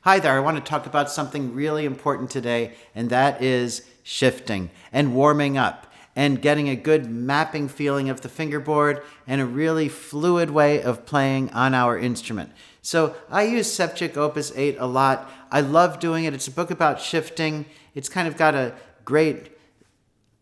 Hi there, I want to talk about something really important today, and that is shifting and warming up and getting a good mapping feeling of the fingerboard and a really fluid way of playing on our instrument. So I use Sevcik Opus 8 a lot. I love doing it. It's a book about shifting. It's kind of got a great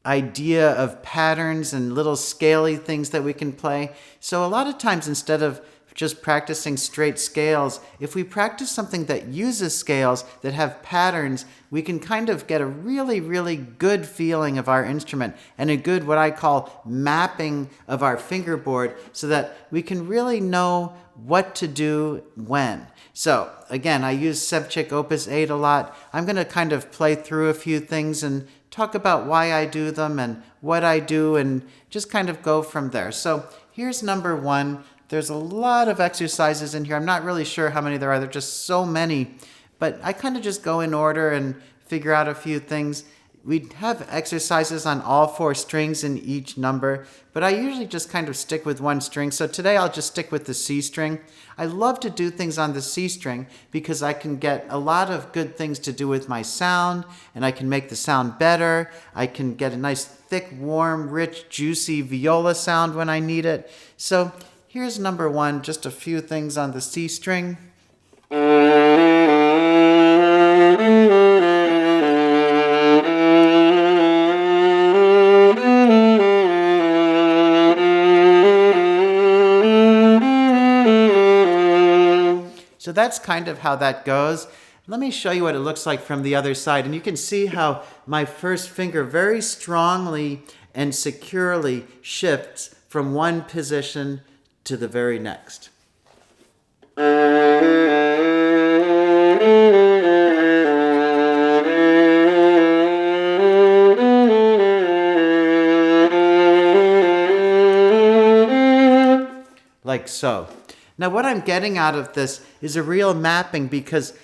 idea of patterns and little scaly things that we can play. So a lot of times, instead of just practicing straight scales, if we practice something that uses scales that have patterns, we can kind of get a really, really good feeling of our instrument and a good, what I call, mapping of our fingerboard so that we can really know what to do when. So again, I use Sevcik Opus 8 a lot. I'm going to kind of play through a few things and talk about why I do them and what I do and just kind of go from there. So here's number one. There's a lot of exercises in here. I'm not really sure how many there are. There are just so many. But I kind of just go in order and figure out a few things. We have exercises on all four strings in each number, but I usually just kind of stick with one string. So today I'll just stick with the C string. I love to do things on the C string because I can get a lot of good things to do with my sound, and I can make the sound better. I can get a nice thick, warm, rich, juicy viola sound when I need it. So here's number one, just a few things on the C string. So that's kind of how that goes. Let me show you what it looks like from the other side. And you can see how my first finger very strongly and securely shifts from one position to the very next. Like so. Now what I'm getting out of this is a real mapping because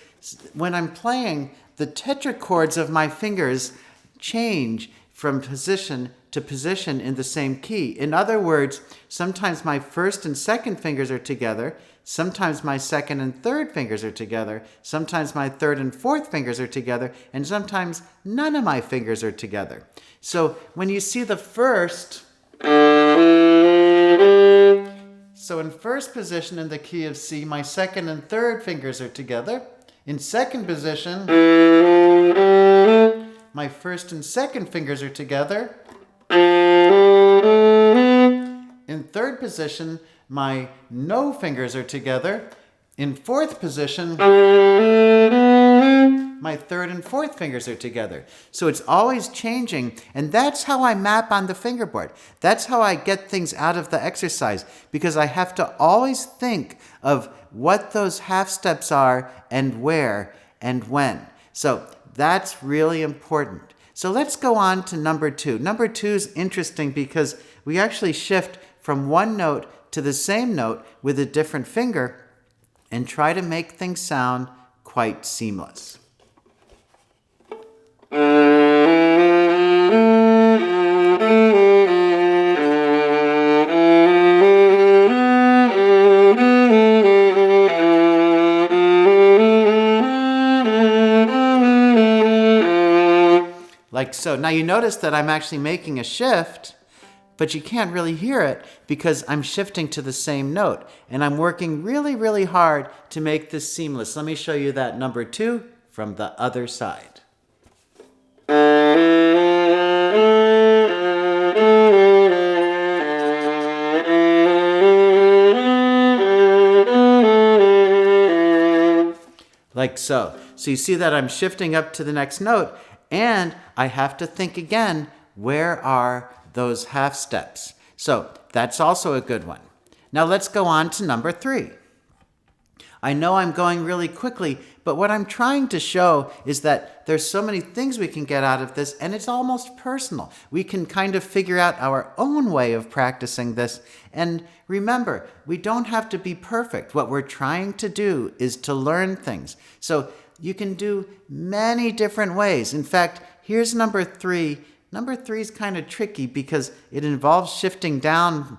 when I'm playing, the tetrachords of my fingers change from position to position in the same key. In other words, sometimes my first and second fingers are together, sometimes my second and third fingers are together, sometimes my third and fourth fingers are together, and sometimes none of my fingers are together. So when you see the first, so in first position in the key of C, my second and third fingers are together. In second position, my first and second fingers are together. In third position, my no fingers are together. In fourth position, my third and fourth fingers are together. So it's always changing, and that's how I map on the fingerboard. That's how I get things out of the exercise, because I have to always think of what those half steps are and where and when. So that's really important. So let's go on to number two. Number two is interesting because we actually shift from one note to the same note with a different finger and try to make things sound quite seamless. Like so. Now you notice that I'm actually making a shift, but you can't really hear it because I'm shifting to the same note. And I'm working really, really hard to make this seamless. Let me show you that number two from the other side. Like so. So you see that I'm shifting up to the next note, and I have to think again, where are those half steps? So that's also a good one. Now let's go on to number three. I know I'm going really quickly, but what I'm trying to show is that there's so many things we can get out of this, and it's almost personal. We can kind of figure out our own way of practicing this. And remember, we don't have to be perfect. What we're trying to do is to learn things. So you can do many different ways. In fact, here's number three. Number three is kind of tricky because it involves shifting down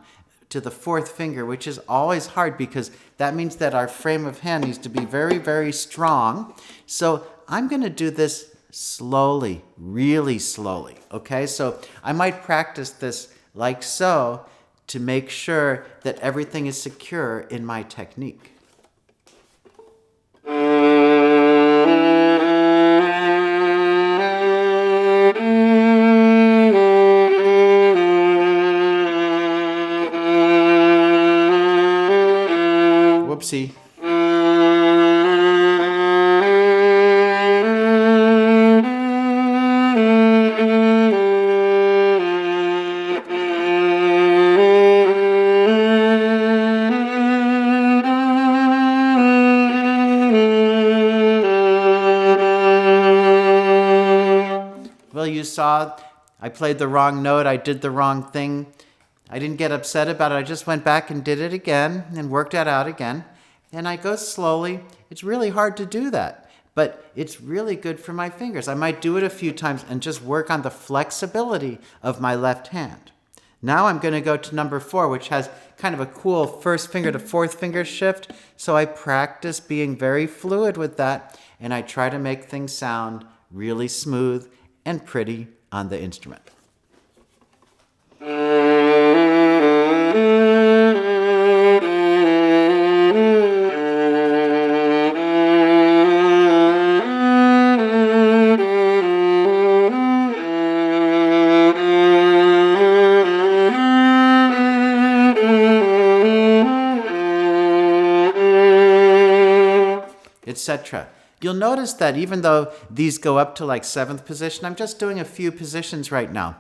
to the fourth finger, which is always hard because that means that our frame of hand needs to be very, very strong. So I'm going to do this slowly, really slowly, okay? So I might practice this like so to make sure that everything is secure in my technique. Whoopsie. Well, you saw I played the wrong note, I did the wrong thing. I didn't get upset about it. I just went back and did it again and worked it out again. And I go slowly. It's really hard to do that, but it's really good for my fingers. I might do it a few times and just work on the flexibility of my left hand. Now I'm going to go to number 4, which has kind of a cool first finger to fourth finger shift. So I practice being very fluid with that, and I try to make things sound really smooth and pretty on the instrument. Etc. You'll notice that even though these go up to like 7th position, I'm just doing a few positions right now.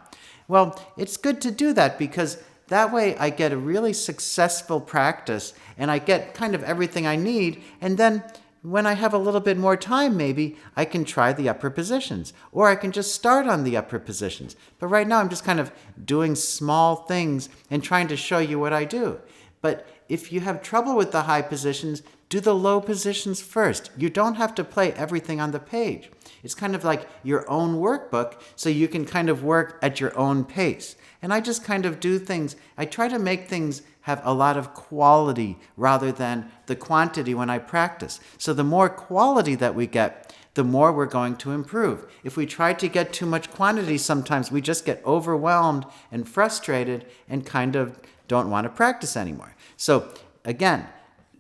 Well, it's good to do that because that way I get a really successful practice and I get kind of everything I need, and then when I have a little bit more time, maybe I can try the upper positions, or I can just start on the upper positions. But right now I'm just kind of doing small things and trying to show you what I do. But if you have trouble with the high positions, do the low positions first. You don't have to play everything on the page. It's kind of like your own workbook, so you can kind of work at your own pace. And I just kind of do things. I try to make things have a lot of quality rather than the quantity when I practice. So the more quality that we get, the more we're going to improve. If we try to get too much quantity, sometimes we just get overwhelmed and frustrated and kind of don't want to practice anymore. So again,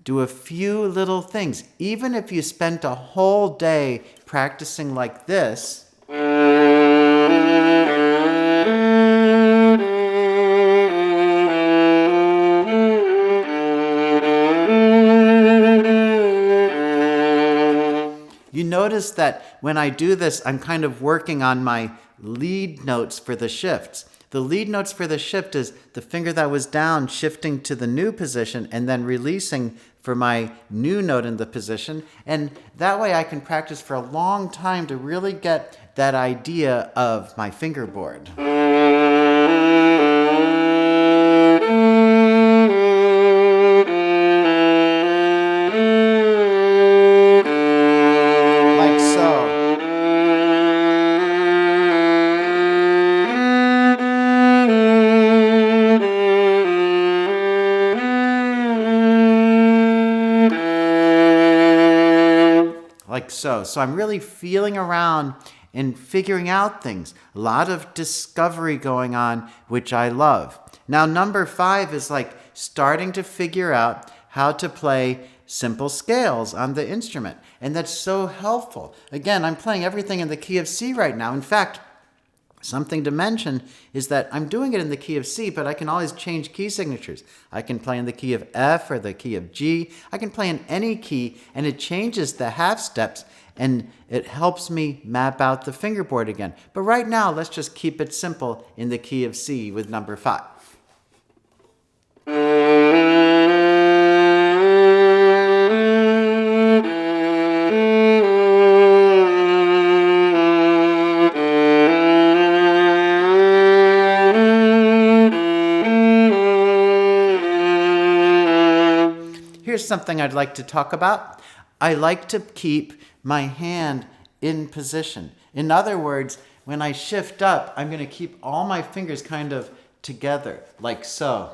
do a few little things. Even if you spent a whole day practicing like this, you notice that when I do this, I'm kind of working on my lead notes for the shifts. The lead notes for the shift is the finger that was down shifting to the new position and then releasing for my new note in the position. And that way I can practice for a long time to really get that idea of my fingerboard. Like so. Like so. So I'm really feeling around and figuring out things. A lot of discovery going on, which I love. Now, number 5 is like starting to figure out how to play simple scales on the instrument. And that's so helpful. Again, I'm playing everything in the key of C right now. In fact, something to mention is that I'm doing it in the key of C, but I can always change key signatures. I can play in the key of F or the key of G. I can play in any key, and it changes the half steps, and it helps me map out the fingerboard again. But right now, let's just keep it simple in the key of C with number 5. Here's something I'd like to talk about. I like to keep my hand in position. In other words, when I shift up, I'm going to keep all my fingers kind of together, like so.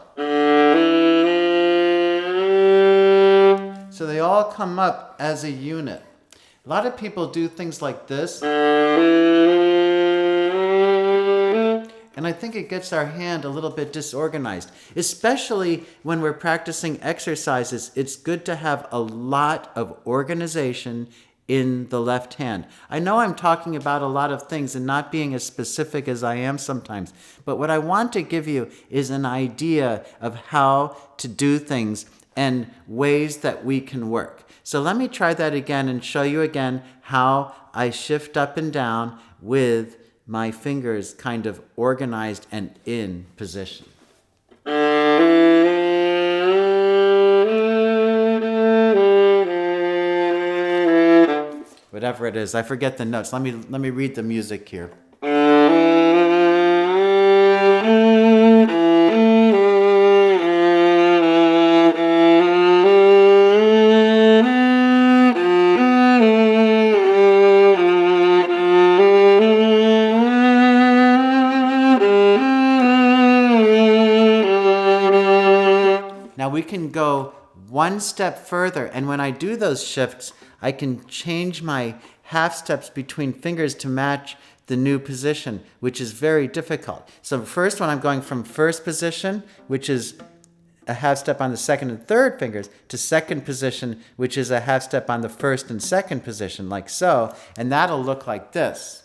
So they all come up as a unit. A lot of people do things like this. And I think it gets our hand a little bit disorganized. Especially when we're practicing exercises, it's good to have a lot of organization in the left hand. I know I'm talking about a lot of things and not being as specific as I am sometimes, but what I want to give you is an idea of how to do things and ways that we can work. So let me try that again and show you again how I shift up and down with my fingers kind of organized and in position. Whatever it is, I forget the notes. Let me read the music here. Now we can go one step further, and when I do those shifts, I can change my half steps between fingers to match the new position, which is very difficult. So first when I'm going from first position, which is a half step on the second and third fingers, to second position, which is a half step on the first and second position, like so, and that'll look like this.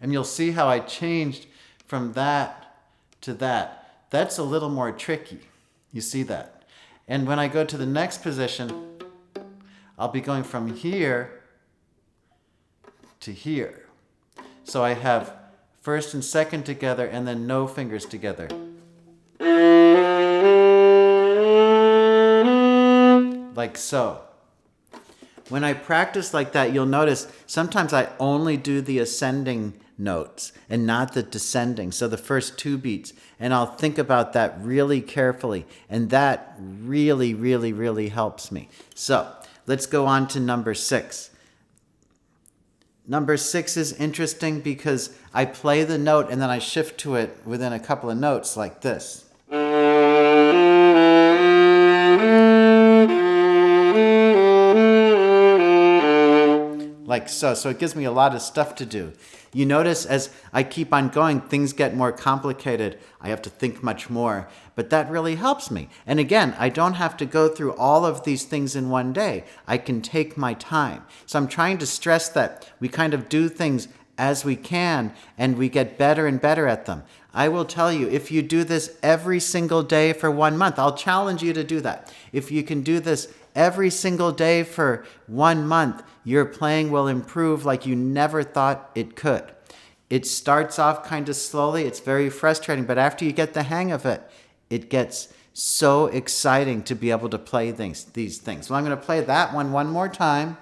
And you'll see how I changed from that to that. That's a little more tricky. You see that? And when I go to the next position, I'll be going from here to here. So I have first and second together and then no fingers together. Like so. When I practice like that, you'll notice sometimes I only do the ascending notes and not the descending, so the first two beats, and I'll think about that really carefully, and that really helps me. So let's go on to number 6. Number 6 is interesting because I play the note and then I shift to it within a couple of notes like this. Like so. So it gives me a lot of stuff to do. You notice as I keep on going, things get more complicated. I have to think much more, but that really helps me. And again, I don't have to go through all of these things in one day. I can take my time. So I'm trying to stress that we kind of do things as we can, and we get better and better at them. I will tell you, if you do this every single day for 1 month, I'll challenge you to do that. If you can do this every single day for 1 month, your playing will improve like you never thought it could. It starts off kind of slowly. It's very frustrating, but after you get the hang of it, it gets so exciting to be able to play these things. So I'm going to play that one more time.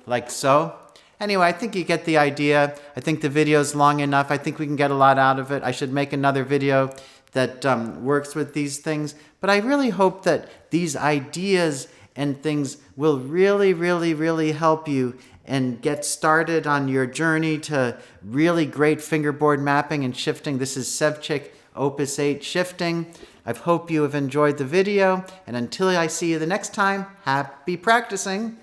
Like so. Anyway, I think you get the idea. I think the video's long enough. I think we can get a lot out of it. I should make another video that works with these things. But I really hope that these ideas and things will really help you and get started on your journey to really great fingerboard mapping and shifting. This is Sevcik Opus 8 Shifting. I hope you have enjoyed the video. And until I see you the next time, happy practicing.